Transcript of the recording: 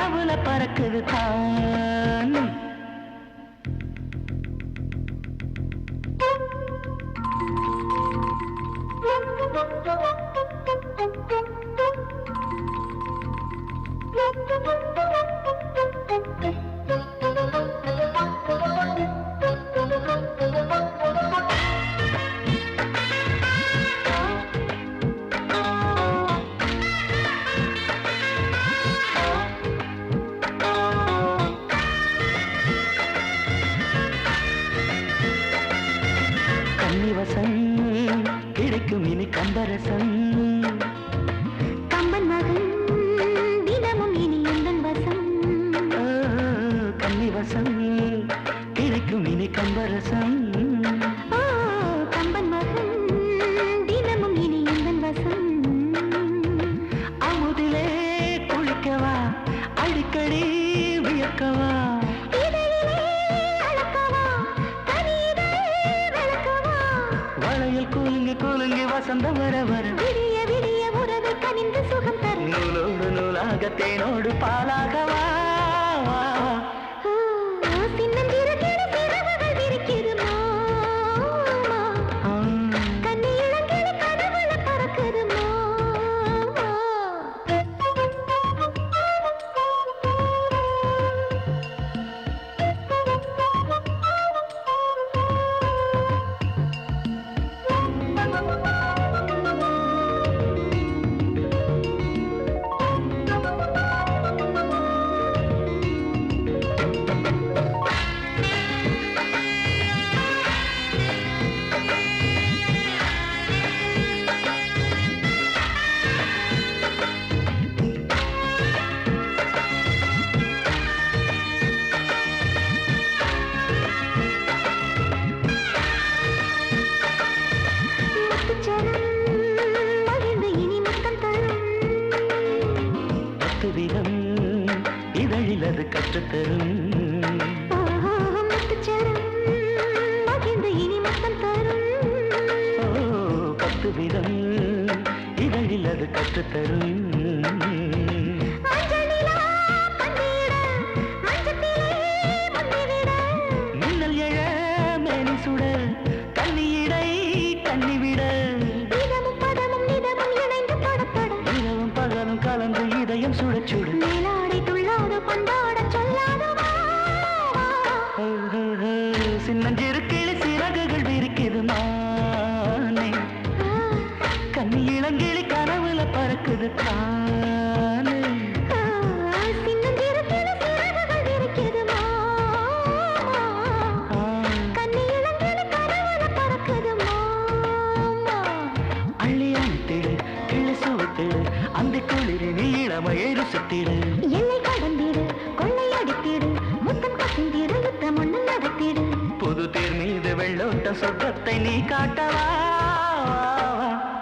கனவுல பறக்குது தான். கன்னிவசம் கிடைக்கும் இனி கம்பரசம். கம்பன் மகன் தினமும் இனி எந்தன் வசம். கன்னிவசம் கிடைக்கும் இனி கம்பரசம். கம்பன் மகன் தினமும் இனி எந்தன் வசம். அமுதிலே குளிக்கவா அடிக்கடி வியக்கவா. வளையல் கூலுங்கி கூலுங்கி வசந்தம் வர வர விடிய விடிய உறவை கனிந்து சுகம் தரும். நூலோடு நூலாக தேனோடு பாலாகவா. சின்னஞ்சிறு கிளி சிறகுகள் விரிக்குது மாமா. கன்னி இளங்கிளி கனவுல பறக்குது மாமா. விதம் இதழில் அது கற்றுத்தரும். பத்து விதம் இதழில் அது கற்றுத்தரும். மின்னல் எழ மேனி சுட கண்ணியிடை கண்ணிவிட. இரவும் பகலும் கலந்து இதயம் சுட சுடு. மேலாடை துள்ளாத பண்டாட சொல்லாத சின்னஞ்சிறு கிளி சிறகுகள் விரிக்குது மானே. கன்னி இளங்கிளி கனவுல பறக்குது தானே. சின்னஞ்சிறு கிளி சிறகுகள் விரிக்குது மாமா. கன்னி இளங்கிளி கனவுல பறக்குது மாமா. அள்ளி அணைத்திடு கிளி சுவத்திடு அந்த குளிரின் இளமையை ருசித்திடு. எல்லை கடந்திடு கொள்ளை அடித்திடு முத்தம் கசிந்திடு யுத்தம் ஒண்ணு நடத்திடு. புது தேர் மீது வெள்ளோட்ட சொர்க்கத்தை நீ காட்டவா.